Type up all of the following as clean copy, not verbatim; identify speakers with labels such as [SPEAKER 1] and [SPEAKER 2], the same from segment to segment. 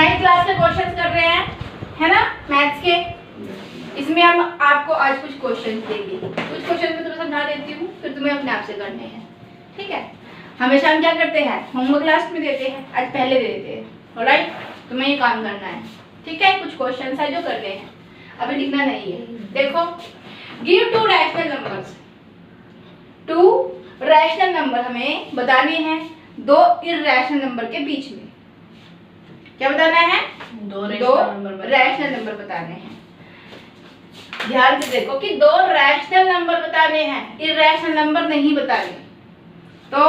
[SPEAKER 1] 9th class के questions कर रहे हैं, है ना, मैथ्स के। इसमें हम आपको आज कुछ क्वेश्चन देंगे, कुछ क्वेश्चन में तुम्हें समझा देती हूँ, फिर तुम्हें अपने आप से करने हैं, ठीक है। हमेशा हम क्या करते हैं, होमवर्क लास्ट में देते हैं, आज पहले दे देते हैं, ऑलराइट। तुम्हें ये काम करना है, ठीक है। कुछ क्वेश्चन है जो करने हैं, अभी लिखना नहीं है। देखो, give to rational numbers, to rational number हमें बताने हैं दो इरैशनल नंबर के बीच में। क्या बताना है? दो रैशनल नंबर बताने हैं। ध्यान से देखो कि दो रैशनल नंबर बताने हैं, इरैशनल नंबर नहीं बताने। तो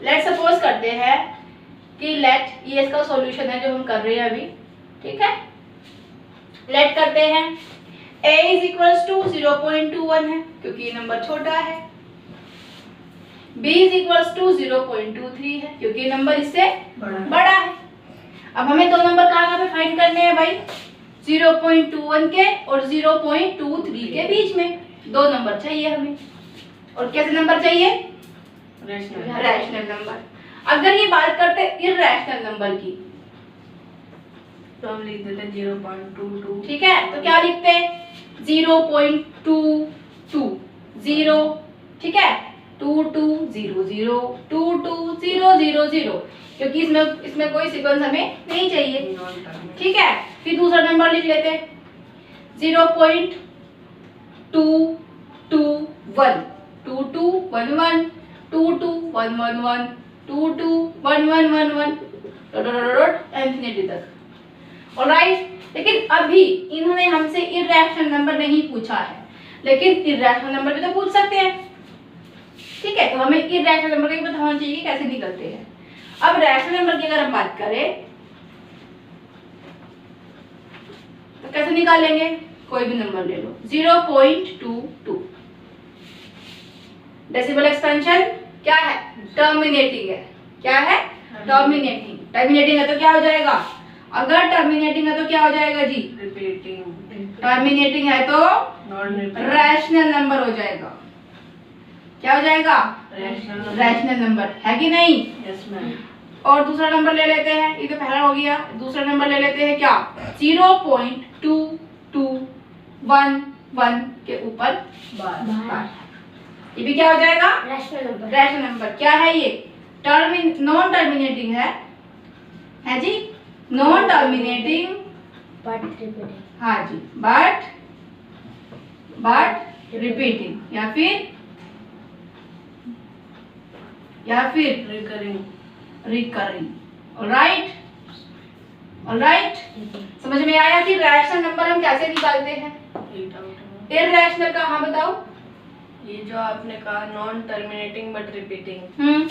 [SPEAKER 1] लेट सपोज करते हैं कि लेट, ये इसका सॉल्यूशन है जो हम कर रहे हैं अभी, ठीक है। लेट करते हैं a इज इक्वल्स टू 0.21 है क्योंकि ये नंबर छोटा है, b इज इक्वल्स टू 0.23 है क्योंकि ये नंबर इससे बड़ा है। अब हमें दो नंबर कहाँ पे फाइंड करने हैं भाई? 0.21 के और 0.23 के बीच में दो नंबर चाहिए हमें। और कैसे नंबर चाहिए? Rational number. अगर ये बात करते हैं इरैशनल नंबर की
[SPEAKER 2] तो हम लिख देते हैं 0.22,
[SPEAKER 1] ठीक है। तो क्या लिखते हैं? 0.22 0, ठीक है, 2200 2200 क्योंकि इसमें कोई सीक्वेंस हमें नहीं चाहिए, ठीक है। फिर दूसरा नंबर लिख लेते हैं 0.221 2211 22111 22111 इंफिनिटी तक, ऑलराइट। लेकिन अभी इन्होंने हमसे इरैशनल नंबर नहीं पूछा है, लेकिन इरैशनल नंबर भी तो पूछ सकते हैं, ठीक है। तो हमें इरैशनल नंबर का पता होना चाहिए कि कैसे निकलते हैं। अब रैशनल नंबर की अगर हम बात करें तो कैसे निकालेंगे? कोई भी नंबर ले लो, 0.22 डेसिमल एक्सपेंशन क्या है? टर्मिनेटिंग है। क्या है? टर्मिनेटिंग। टर्मिनेटिंग है तो क्या हो जाएगा? अगर टर्मिनेटिंग है तो क्या हो जाएगा जी?
[SPEAKER 2] रिपीटिंग।
[SPEAKER 1] टर्मिनेटिंग है तो रैशनल नंबर हो जाएगा। क्या हो जाएगा? रैशनल नंबर, है कि नहीं?
[SPEAKER 2] Yes ma'am. और
[SPEAKER 1] दूसरा नंबर ले लेते हैं, ये तो पहला हो गया। दूसरा नंबर ले लेते हैं क्या? 0.2211 के ऊपर बार। ये भी क्या हो जाएगा? Rational number. क्या है ये? नॉन टर्मिनेटिंग है जी, नॉन टर्मिनेटिंग
[SPEAKER 3] बट रिपीटिंग।
[SPEAKER 1] हाँ जी, बट रिपीटिंग या फिर रिकरिंग। ऑलराइट। समझ में आया कि रैशनल नंबर हम कैसे निकालते हैं? इरैशनल का हाँ बताओ।
[SPEAKER 2] ये जो आपने कहा non terminating but repeating, ma'am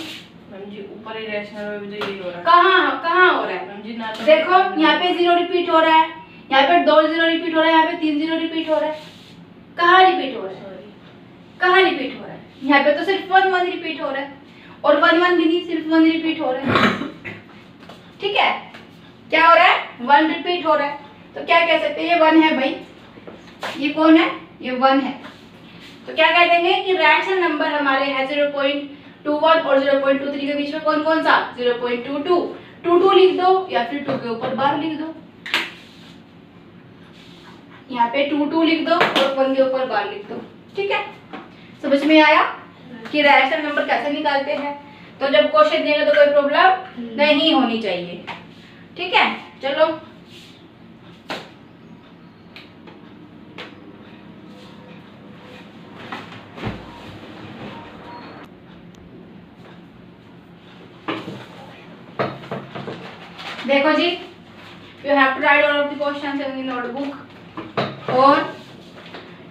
[SPEAKER 2] ji ऊपर ही रैशनल में भी तो यही हो रहा है।
[SPEAKER 1] कहाँ हो रहा है
[SPEAKER 2] मैम जी ना तो
[SPEAKER 1] देखो, यहाँ पे 0 रिपीट हो रहा है, यहाँ पे 2 0 रिपीट हो रहा है, यहाँ पे 3 0 रिपीट हो रहा है। कहाँ रिपीट हो रहा है? यहाँ पे तो सिर्फ 1 1 रिपीट हो रहा है, और 1 1 भी नहीं, सिर्फ 1 रिपीट हो रहा है, ठीक है। क्या हो रहा है? 1 रिपीट हो रहा है। तो क्या कह सकते हैं? ये 1 है भाई। ये कौन है? ये 1 है। तो क्या कह देंगे कि रैशनल नंबर हमारे है 0.21 और 0.23 के बीच में कौन कौन सा? 0.22 22 लिख दो या फिर 2 के ऊपर बार लिख दो। यहाँ पे 22 लिख दो और 1 के ऊपर बार लिख दो, ठीक है। समझ में आया कि रैशनल नंबर कैसे निकालते हैं? तो जब क्वेश्चन देगा तो कोई प्रॉब्लम नहीं होनी चाहिए, ठीक है। चलो देखो जी, you have to write all of the questions in the notebook और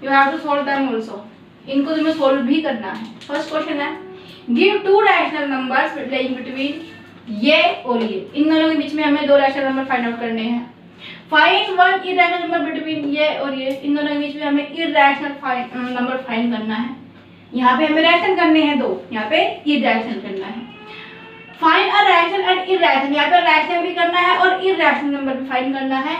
[SPEAKER 1] you have to solve them also. इनको तुम्हें सोल्व भी करना है। फर्स्ट क्वेश्चन है, give to rational numbers lying between ये और ये। इन दोनों के बीच में हमें दो रैशनल नंबर फाइंड आउट करने हैं। Find one irrational number between ये और ये। इन दोनों के बीच में हमें इरैशनल नंबर फाइंड करना है। यहाँ पे हमें रैशनल करने हैं दो, यहाँ पे इरैशनल करना है। Find a rational and irrational, यहाँ पे रैशनल भी करना है और इरैशनल नंबर भी फाइंड करना है।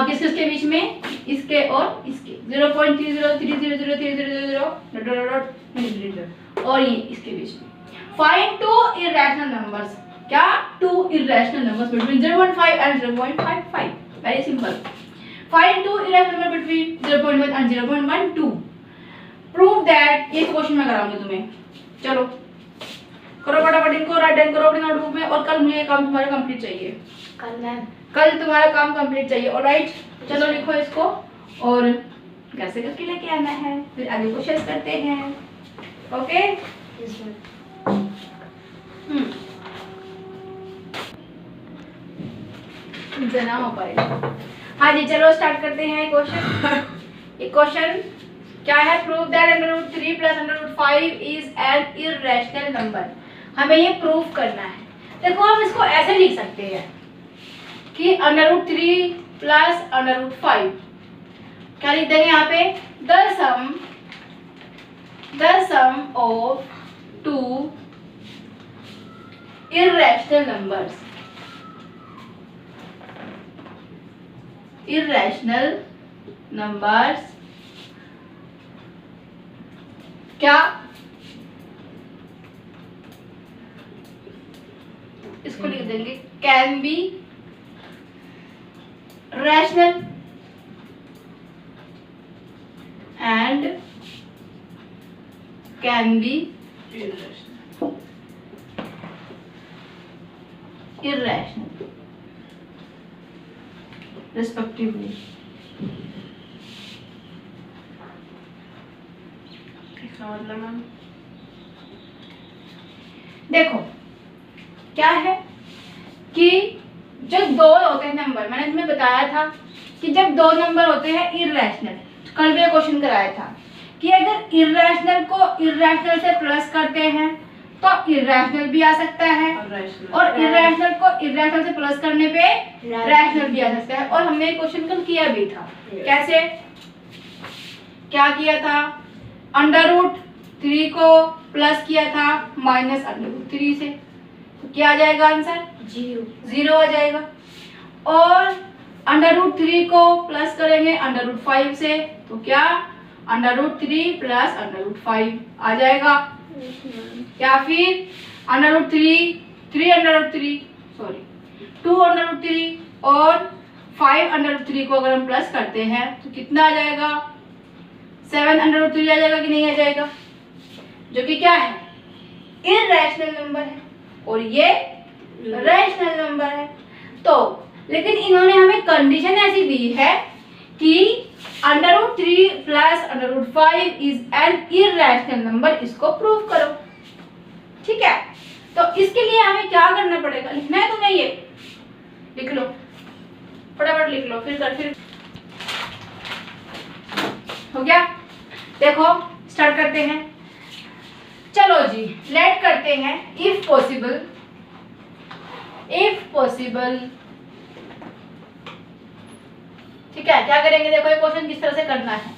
[SPEAKER 1] किसके बीच में? इसके और इसके। 0.30300300 और ये इसके बीच में। Find two irrational numbers. क्या? 2 irrational numbers between 0.5 and 0.55. Very simple. Find 2 irrational numbers between 0.1 and 0.12. Prove that. ये क्वेश्चन मैं कराऊंगी तुम्हें, चलो करो फटाफट इनको, राइट डाउन करो अपने नोटबुक में, और कल मुझे ये काम तुम्हारा कंप्लीट चाहिए। कल तुम्हारा काम कंप्लीट चाहिए। ऑलराइट, चलो लिखो इसको और कैसे करके लेके आना है, फिर आगे क्वेश्चन करते हैं। ओके जना हो पाएगा। हाँ जी, चलो स्टार्ट करते हैं क्वेश्चन। ये क्वेश्चन क्या है? Prove that √3 + √5 is N irrational number. हमें ये प्रूव करना है। देखो हम इसको ऐसे लिख सकते हैं कि √3 + √5 क्या लिख देंगे यहाँ पे? the sum of 2 irrational numbers क्या? इसको लिख देंगे can be rational and can be irrational respectively।
[SPEAKER 2] इसका मतलब मैम
[SPEAKER 1] देखो क्या है कि जब दो होते हैं नंबर, मैंने तुम्हें बताया था कि जब दो नंबर होते हैं इर्रेशनल, कल भी क्वेश्चन कराया था कि अगर इर्रेशनल को इर्रेशनल से प्लस करते हैं तो इर्रेशनल भी आ सकता है, और इर्रेशनल को इर्रेशनल से प्लस करने पे रैशनल भी आ सकता है। और हमने क्वेश्चन कल किया भी था। कैसे क्या किया था? √3 को प्लस किया था -√3 से, तो क्या आ जाएगा आंसर? 0 आ जाएगा। और √3 को प्लस करेंगे √5 से, तो क्या? √3 + √5 आ जाएगा। या फिर √3 2 √3 और 5 √3 को अगर हम प्लस करते हैं तो कितना आ जाएगा? 7 √3 आ जाएगा कि नहीं आ जाएगा? जो कि क्या है? इर्रेशनल नंबर है, और ये रैशनल नंबर है। तो लेकिन इन्होंने हमें कंडीशन ऐसी दी है कि √3 + √5 इज एन इर्रेशनल नंबर, इसको प्रूव करो। ठीक है, तो इसके लिए हमें क्या करना पड़ेगा? लिखना है तुम्हें, ये लिख लो फटाफट, लिख लो फिर हो गया। देखो स्टार्ट करते हैं, चलो जी लेट करते हैं। इफ पॉसिबल ठीक है, क्या करेंगे? देखो ये क्वेश्चन किस तरह से करना है,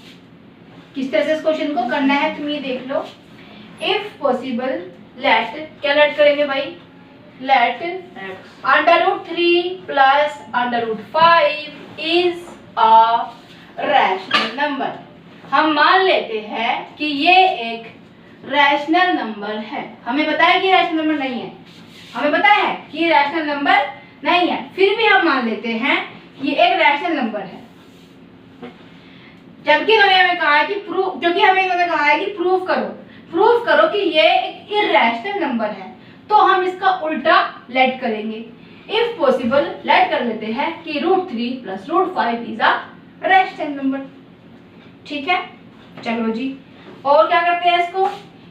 [SPEAKER 1] किस तरह से इस क्वेश्चन को करना है तुम ये देख लो। इफ पॉसिबल लेट, क्या लेट करेंगे भाई? Let √3 + √5 is a rational number. हम मान लेते हैं कि ये एक रैशनल नंबर है। हमें पता है कि रैशनल नंबर नहीं है, हमें पता है कि रैशनल नंबर नहीं है, फिर भी हम मान लेते हैं कि ये एक रैशनल नंबर है। जबकि इन्होंने हमें कहा है कि प्रूव करो कि ये एक इर्रेशनल नंबर है, तो हम इसका उल्टा लेट करेंगे। इफ पॉसिबल लेट कर लेते हैं कि √3 + √5 इज अ रैशनल नंबर। ठीक है, चलो जी, और क्या करते हैं?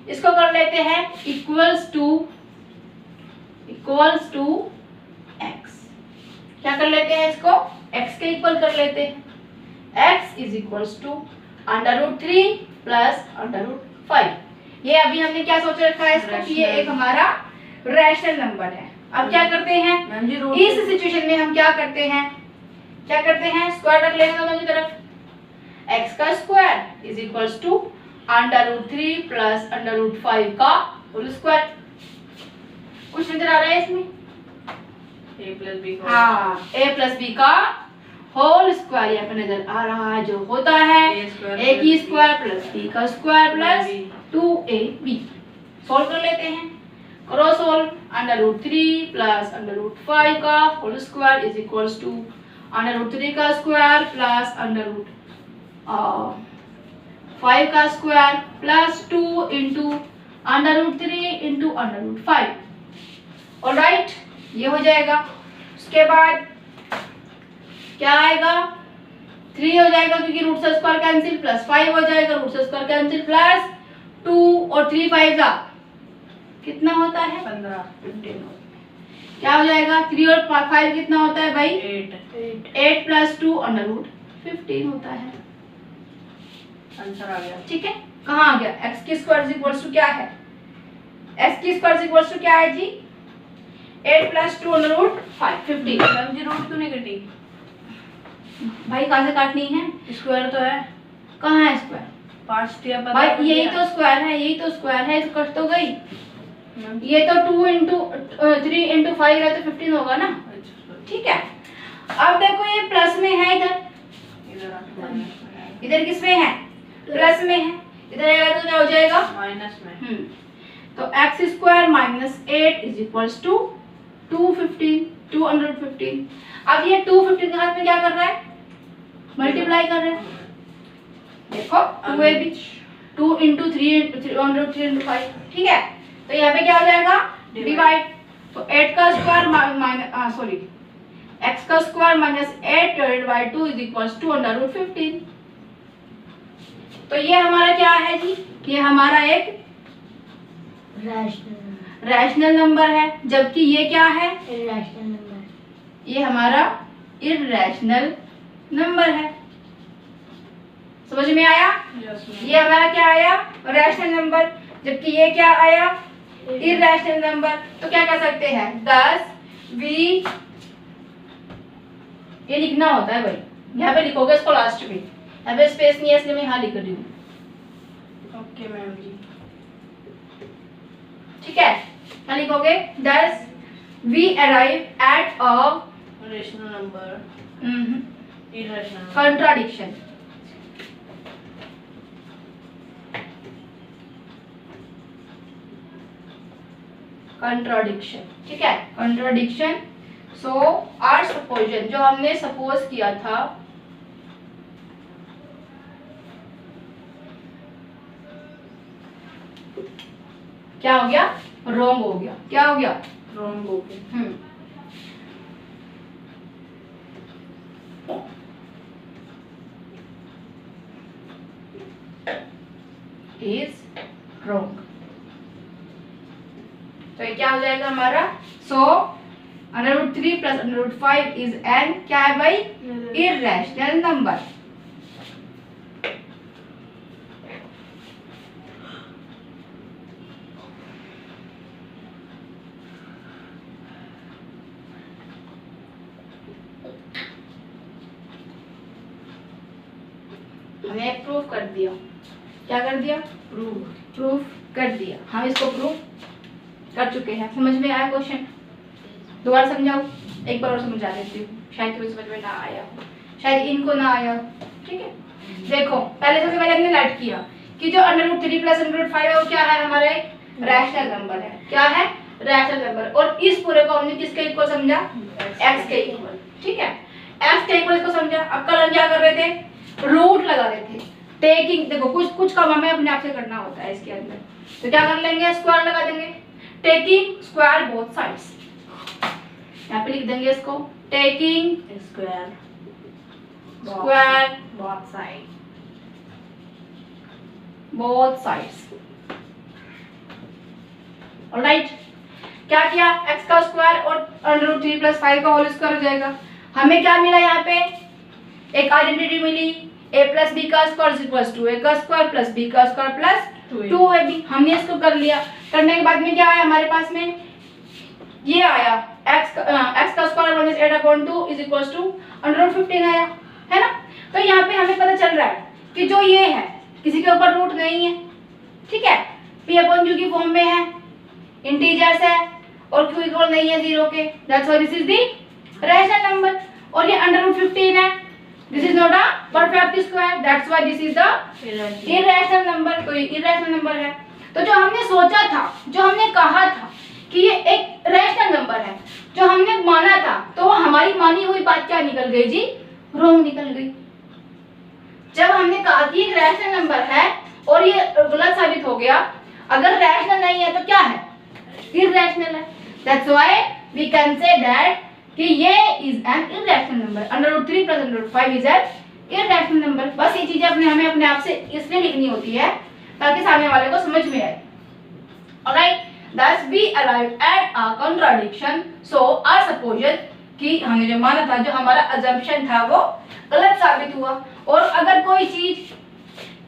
[SPEAKER 1] इसको कर लेते हैं इक्वल्स टू x। क्या कर लेते हैं? इसको x के इक्वल कर लेते हैं। x is equals to √3 + √5। ये अभी हमने क्या सोच रखा है इसको कि ये एक हमारा रैशनल नंबर है। अब क्या करते हैं? इस सिचुएशन में हम क्या करते हैं? स्क्वायर रख लेंगे दोनों की तरफ। x का स्क्वायर इज इक्वल्स टू √3 + √5 का होल स्क्वायर। कुछ नजर आ रहा है इसमें?
[SPEAKER 2] a + b का
[SPEAKER 1] a + b का होल स्क्वायर यहाँ पे नजर आ रहा है, जो होता है a की स्क्वायर + b का स्क्वायर + 2ab। सॉल्व कर लेते हैं। क्रॉस सोल्व, √3 प्लस √5 का whole square is equals to √3 का स्क्वायर प्लस √5 का square plus 2 into √3 into √5। Alright, ये हो जाएगा। उसके बाद क्या आएगा, 3 हो जाएगा क्योंकि रूट से स्क्वायर कैंसिल, प्लस 5 हो जाएगा रूट से स्क्वायर कैंसिल, प्लस 2 और 3 5 का कितना होता है
[SPEAKER 2] 15
[SPEAKER 1] क्या हो जाएगा, 3 और 5 कितना होता है भाई
[SPEAKER 2] 8
[SPEAKER 1] 8 प्लस 2 √15 होता है।
[SPEAKER 2] आंसर आ गया।
[SPEAKER 1] ठीक है, कहाँ आ गया, x की स्क्वायर इक्वल्स टू क्या है, x की स्क्वायर इक्वल्स टू क्या है जी 8 प्लस 2 √5 15।
[SPEAKER 2] मैम जी रूट क्यों नहीं कटी?
[SPEAKER 1] भाई कहाँ से काटनी है,
[SPEAKER 2] स्क्वायर तो है,
[SPEAKER 1] कहाँ है स्क्वायर
[SPEAKER 2] 5 दिया
[SPEAKER 1] भाई, यही तो स्क्वायर है, यही तो स्क्वायर है, तो कट तो गई। ये तो 2 इंटू 3 इंटू 5 है तो 15 होगा ना। ठीक है, अब देखो ये प्लस में है, इधर किस में है, प्लस में है, इधर आएगा तो क्या हो जाएगा
[SPEAKER 2] माइनस में।
[SPEAKER 1] तो x square minus 8 is equals to 215। अब ये 215 के हाथ में क्या कर रहा है, मल्टीप्लाई कर रहा है। देखो 2ab 2 इंटू 3 इंटू 5। ठीक है, तो यहाँ पे क्या हो जाएगा डिवाइड। तो 8 का स्क्वायर माइनस सॉरी x का square minus 8 divided by 2 is equals to √15। तो ये हमारा क्या है जी, ये हमारा एक रैशनल नंबर है, जबकि ये क्या है
[SPEAKER 3] इर्रेशनल नंबर,
[SPEAKER 1] ये हमारा इर्रेशनल नंबर है। समझ में आया, ये हमारा क्या आया रैशनल नंबर, जबकि ये क्या आया इर्रेशनल नंबर। तो क्या कर सकते हैं 10v, ये लिखना होता है भाई, यहाँ पे लिखोगे इसको लास्ट में, यहाँ पे स्पेस नहीं है इसलिए मैं यहाँ लिख रही हूँ।
[SPEAKER 2] ओके मैम जी।
[SPEAKER 1] ठीक है, क्या लिखोगे 10 we arrive at a
[SPEAKER 2] rational number irrational
[SPEAKER 1] contradiction। ठीक है, contradiction। सो आर सपोजन, जो हमने सपोज किया था क्या हो गया, रॉन्ग हो गया। क्या हो गया,
[SPEAKER 2] रॉन्ग हो गया।
[SPEAKER 1] Is wrong. तो ये क्या हो जाएगा हमारा, सो √3 प्लस √5 इज एन क्या है भाई इर्रेशनल नंबर। हमने प्रूफ कर दिया, क्या कर दिया, प्रूफ कर दिया। हम इसको प्रूफ कर चुके हैं। समझ में आया क्वेश्चन, दोबारा समझाओ, एक बार और समझा देती हूँ, शायद तुम्हें समझ में ना आया हो, शायद इनको ना आया हो। ठीक है, देखो पहले सबसे पहले हमने लेट किया कि जो √3 प्लस √5 है वो क्या है, हमारे रैशनल नंबर है। क्या है, रैशनल नंबर। और इस पूरे को हमने किसके इक्वल समझा, x के इक्वल। ठीक है, x के इक्वल इसको समझा। अब कल हम क्या कर रहे थे, रूट लगा रहे थे। टेकिंग, देखो कुछ काम हमें अपने आप से करना होता है इसके अंदर, तो क्या कर लेंगे, स्क्वायर लगा देंगे। टेकिंग स्क्वायर बोथ साइड्स, यहाँ पे लिख देंगे इसको, taking
[SPEAKER 2] square
[SPEAKER 1] both sides. Alright, क्या किया, x का स्क्वायर और √3 प्लस 5 का होल स्क्वायर हो जाएगा। हमें क्या मिला, यहाँ पे एक आइडेंटिटी मिली, a प्लस बी का स्क्वायर इक्वल्स टू a का स्क्वायर प्लस b का स्क्वायर प्लस 2ab। हमने इसको कर लिया। करने के बाद में क्या आया हमारे पास में, ये आया x का square minus 8/2 is equals to √15 आया, है ना। तो यहाँ पे हमें पता चल रहा है कि जो ये है किसी के ऊपर रूट नहीं है। ठीक है, p/q की फॉर्म में है, इंटीजर्स है और q इक्वल नहीं है 0 के, that's why this is the rational number. और ये √15 है, this is not a perfect square, that's why this is the irrational number. तो ये इररेशनल नंबर है। तो जो हमने सोचा था, जो हमने कहा था कि ये एक रैशनल नंबर है, जो हमने माना था, तो हमारी मानी हुई बात क्या निकल गई जी? रॉन्ग निकल गई। जब हमने कहा कि एक रैशनल नंबर है और ये गलत साबित हो गया, अगर रैशनल नहीं है तो क्या है? इररेशनल है। That's why we can say that कि ये is an irrational number. √3 + √5 is an irrational number. बस ये चीजें हमें अपने आप से इसलिए लिखनी होती है ताकि सामने वाले को समझ में आए। Alright, thus we arrived at a contradiction. So our supposition कि हमने जो माना था, जो हमारा assumption था, वो गलत साबित हुआ। और अगर कोई चीज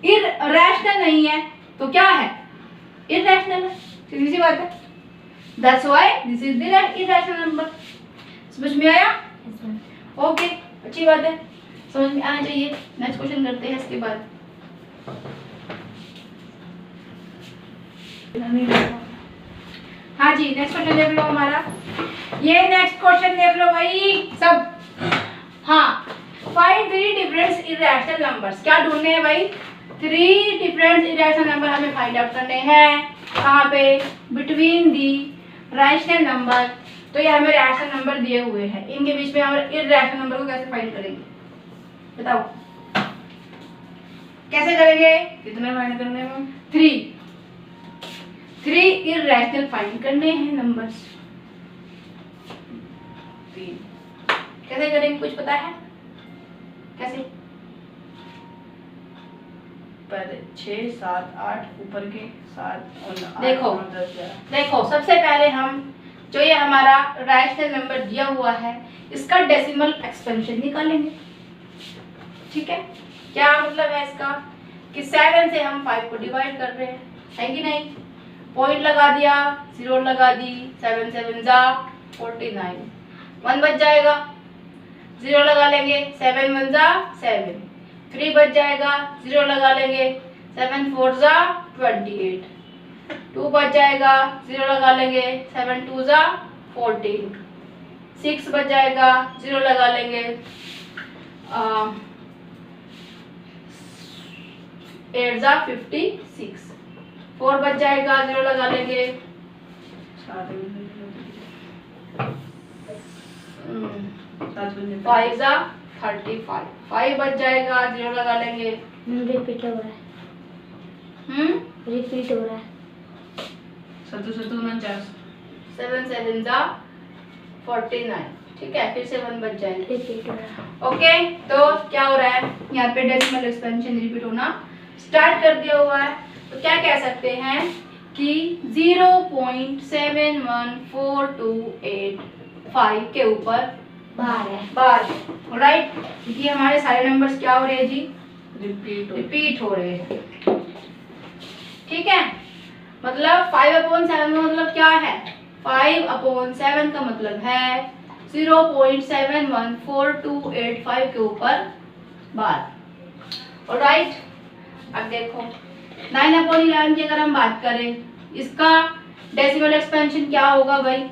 [SPEAKER 1] इररेशनल नहीं है तो क्या है? इररेशनल है। सीधी सी बात है। That's why this is the irrational number. समझ में आया? ओके, अच्छी बात है, समझ में आना चाहिए। नेक्स्ट क्वेश्चन करते हैं इसके बाद। हाँ जी, नेक्स्ट क्वेश्चन देख लो हमारा। ये नेक्स्ट क्वेश्चन देख लो भाई सब। हाँ, फाइंड 3 डिफरेंट इररेशनल नंबर्स। क्या ढूंढने हैं भाई? 3 डिफरेंट इररेशनल नंबर हमें फाइंड आउट करने हैं। कहाँ पे? Between the rational number. तो ये हमें रैशनल नंबर दिए हुए हैं, इनके बीच में हम इररेशनल नंबर को कैसे फाइंड करेंगे? बताओ कैसे करेंगे?
[SPEAKER 2] कितने फाइंड करने में?
[SPEAKER 1] 3 इररेशनल फाइंड करने हैं नंबर्स।
[SPEAKER 2] 3
[SPEAKER 1] कैसे करेंगे, कुछ पता है कैसे?
[SPEAKER 2] पहले 6 7 8 ऊपर के 7 और 8
[SPEAKER 1] देखो।
[SPEAKER 2] 9 10 11।
[SPEAKER 1] देखो, सबसे पहले हम जो ये हमारा रैशनल नंबर दिया हुआ है, इसका डेसिमल एक्सपेंशन निकालेंगे। ठीक है, क्या मतलब है इसका? कि 7 से हम 5 को डिवाइड कर रहे हैं, है कि नहीं? पॉइंट लगा दिया, 0 लगा दी, 7 7 जा 49, 1 बच जाएगा, 0 लगा लेंगे, 7 1 जा 7, 3 बच जाएगा, 0 लगा लेंगे, 7 4 जा 28, 2 बच जाएगा, 0 लगा लेंगे, 7 2 जा 14, 6 बच जाएगा, 0 लगा लेंगे, 8 जा 56, 4 बच जाएगा, 0 लगा लेंगे, 5 जा 35, 5 बच जाएगा, 0 लगा लेंगे।
[SPEAKER 3] रिपीट हो रहा है। रिपीट हो रहा है।
[SPEAKER 2] 7 7 49,
[SPEAKER 1] 7 7 जा 49। ठीक है, फिर से 1 बच जाएंगे।
[SPEAKER 3] रिपीट हो रहा है।
[SPEAKER 1] ओके, तो क्या हो रहा है यहाँ पे? डेसिमल एक्सपेंशन रिपीट होना स्टार्ट कर दिया हुआ है। तो क्या कह सकते हैं कि 0.714285 के ऊपर
[SPEAKER 3] बार है।
[SPEAKER 1] बार। राइट, ये हमारे सारे नंबर्स क्या हो रहे हैं जी?
[SPEAKER 2] रिपीट
[SPEAKER 1] हो रहे हैं। ठीक है, मतलब 5/7 का मतलब क्या है? 5/7 का मतलब है 0.714285 के ऊपर बार। ऑलराइट, अब देखो 9/11 की अगर हम बात करें, इसका डेसिमल एक्सपेंशन क्या होगा भाई?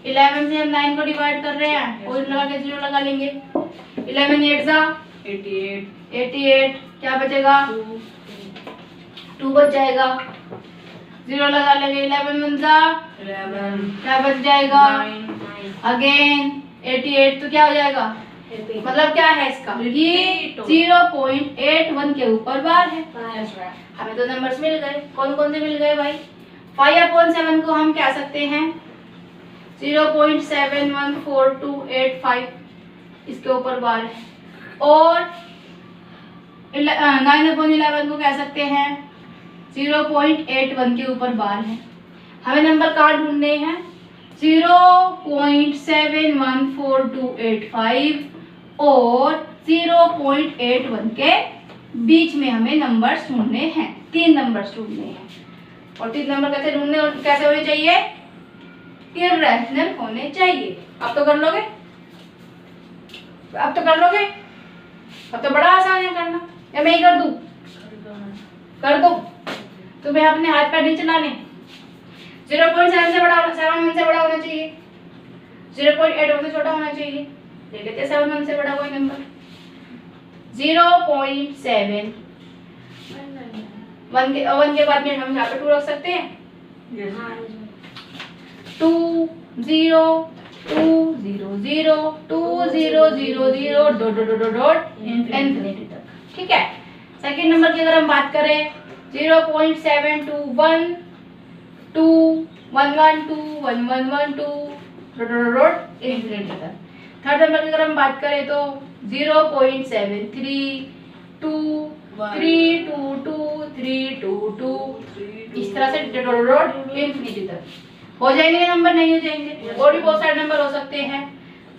[SPEAKER 1] 11 से हम 9 को डिवाइड कर रहे हैं, पॉइंट लगा के 0 लगा लेंगे, 11 8 जा 88, क्या बचेगा? 2 बच जाएगा, 0 लगा लेंगे, 11 1 जा
[SPEAKER 2] 11,
[SPEAKER 1] क्या बच जाएगा?
[SPEAKER 2] 9,
[SPEAKER 1] अगेन 88, तो क्या हो जाएगा? मतलब क्या है इसका? ये 0.81 के ऊपर बार है। हमें तो नंबर्स मिल गए। कौन कौन से मिल गए भाई? 5/7 को हम कह सकते हैं 0.714285, इसके ऊपर बार है। और 9/11 को कह सकते हैं 0.81 के ऊपर बार है। हमें नंबर कहाँ ढूंढने हैं? 0.714285 और 0.81 के बीच में हमें नंबर्स ढूंढने हैं। 3 नंबर्स ढूंढने हैं। और 3 नंबर कैसे ढूंढने और कैसे होने चाहिए? इररेशनल होने चाहिए। अब तो कर लोगे? अब तो कर लोगे? अब तो बड़ा आसान है करना, या मैं ही कर दूं? कर दो। तुम्हें अपने हाथ पैर नहीं चलाने। 0.7 से बड़ा 7 से बड़ा होना चाहिए, 0.81 से छोटा होना चाहिए। ले लेते हैं 7 से बड़ा कोई नंबर। 0.7 1 के बाद में हम यहाँ पे 2 रख सकते हैं। 2 0 2 0 0 2 0 0 0 dot dot dot dot infinity तक। ठीक है। सेकंड नंबर की अगर हम बात करें 0.721 2 1 1 2 1 1 1 2 डॉट डॉट डॉट इन्फिनिटी तक। थर्ड नंबर की अगर हम बात करें तो 0.73 2 3 2 2 3 2 2 इस तरह से डॉट डॉट डॉट इन्फिनिटी तक हो जाएंगे नंबर, नहीं हो जाएंगे। और भी बहुत सारे नंबर हो सकते हैं।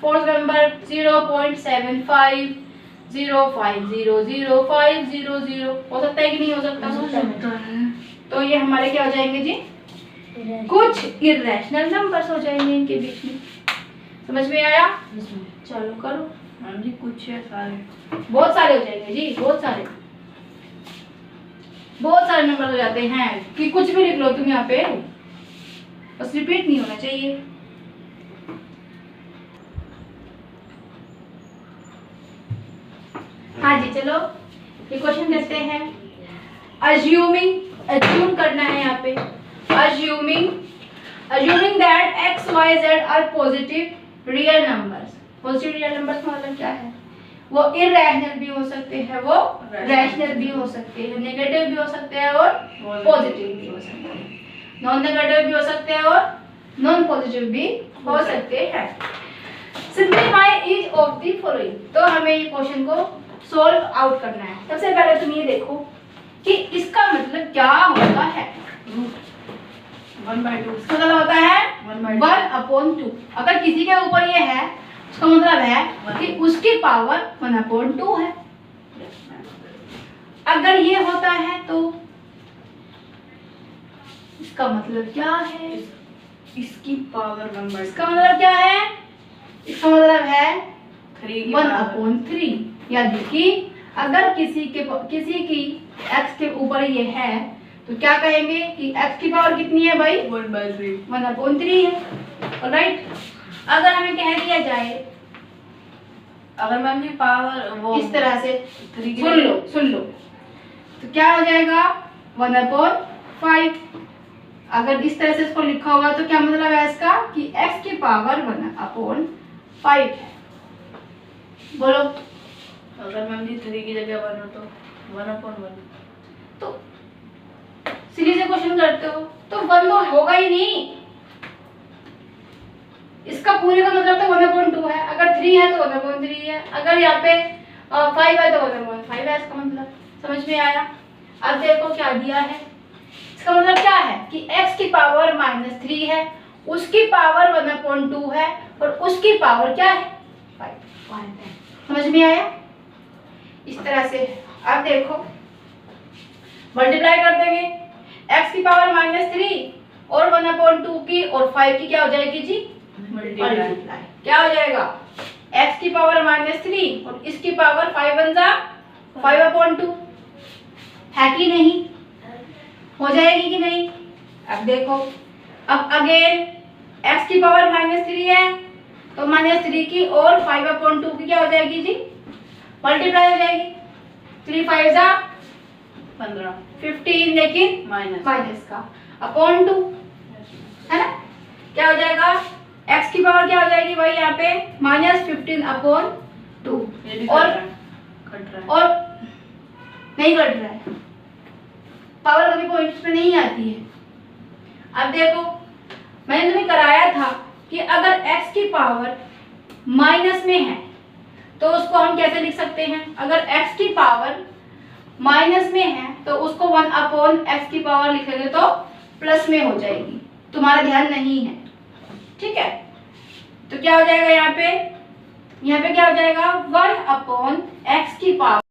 [SPEAKER 1] फोर्थ नंबर 0.75 0500 हो सकता है कि नहीं हो सकता? तो ये हमारे क्या हो जाएंगे जी? कुछ इरेशनल नंबर्स हो जाएंगे इनके बीच में। समझ में आया? चलो करो।
[SPEAKER 2] मैम जी कुछ है सारे,
[SPEAKER 1] बहुत सारे हो जाएंगे जी, बहुत सारे नंबर हो जाते हैं कि कुछ भी लिख लो तुम यहाँ पे, बस रिपीट नहीं होना चाहिए। हाँ जी चलो ये क्वेश्चन देखते हैं। अज्यूम करना है यहाँ पे। Assuming that x y z are positive real numbers. Positive real numbers का मतलब क्या है? वो इरेशनल भी हो सकते हैं, वो रैशनल भी हो सकते हैं, नेगेटिव भी हो सकते हैं और पॉजिटिव भी हो सकते हैं, नॉन नेगेटिव भी हो सकते हैं और नॉन पॉजिटिव भी हो सकते हैं। Simplify each of the following. तो हमें ये क्वेश्चन को सॉल्व आउट करना है। सबसे पहले तुम ये देखो कि इसका मतलब क्या होता है।
[SPEAKER 2] 1/2
[SPEAKER 1] इसका मतलब होता है 1/2। अगर किसी के ऊपर ये है उसका मतलब है कि उसकी पावर 1/2 है। अगर ये होता है तो इसका मतलब क्या है?
[SPEAKER 2] इसकी पावर 1/3
[SPEAKER 1] इसका मतलब क्या है? इसका मतलब है
[SPEAKER 2] 3
[SPEAKER 1] 1/3। यानी कि अगर किसी की x के ऊपर ये है तो क्या कहेंगे कि x की पावर कितनी है भाई? 1/3 है। ऑलराइट। अगर हमें कह दिया जाए,
[SPEAKER 2] अगर मैम जी पावर वो
[SPEAKER 1] इस तरह से
[SPEAKER 2] 3
[SPEAKER 1] सुन लो तो क्या हो जाएगा? 1/5। अगर इस तरह से इसको लिखा होगा तो क्या मतलब है इसका कि x की पावर 1/5 है। बोलो।
[SPEAKER 2] अगर मैम जी 3 की जगह 1 हो तो 1/1।
[SPEAKER 1] तो सीधे से क्वेश्चन करते हो तो 1 तो होगा ही नहीं। इसका पूरे का मतलब तो 1/2 है। अगर 3 है तो 1/3 है। अगर यहाँ पे 5 है तो 1/5 है इसका मतलब। समझ में आया? अब देखो क्या दिया है। इसका मतलब क्या है कि x की पावर -3 है, उसकी पावर 1/2 है और उसकी पावर क्या है? 5 है। समझ में आया? इस तरह से अब देखो मल्टीप्लाई कर देंगे। x की पावर -3 और 1/2 की और 5 की क्या हो जाएगी जी? मल्टीप्लाई। क्या हो जाएगा? x की पावर -3 और इसकी पावर 5/2 है कि नहीं? हो जाएगी कि नहीं? अब देखो, अब अगेन x की पावर -3 है तो -3 की और 5/2 की क्या हो जाएगी जी? मल्टीप्लाई हो जाएगी। 3 5 जा 15, लेकिन माइनस का अपॉन 2 है ना। क्या हो जाएगा? x की पावर क्या हो जाएगी भाई यहाँ पे? -15/2। और नहीं घट रहा है, पावर कभी पॉइंट्स में नहीं आती है। अब देखो मैंने तुम्हें कराया था कि अगर x की पावर माइनस में है तो उसको हम कैसे लिख सकते हैं? अगर x की पावर माइनस में है तो उसको 1/x की पावर लिखेंगे तो प्लस में हो जाएगी। तुम्हारा ध्यान नहीं है, ठीक है। तो क्या हो जाएगा यहाँ पे क्या हो जाएगा? 1/x की पावर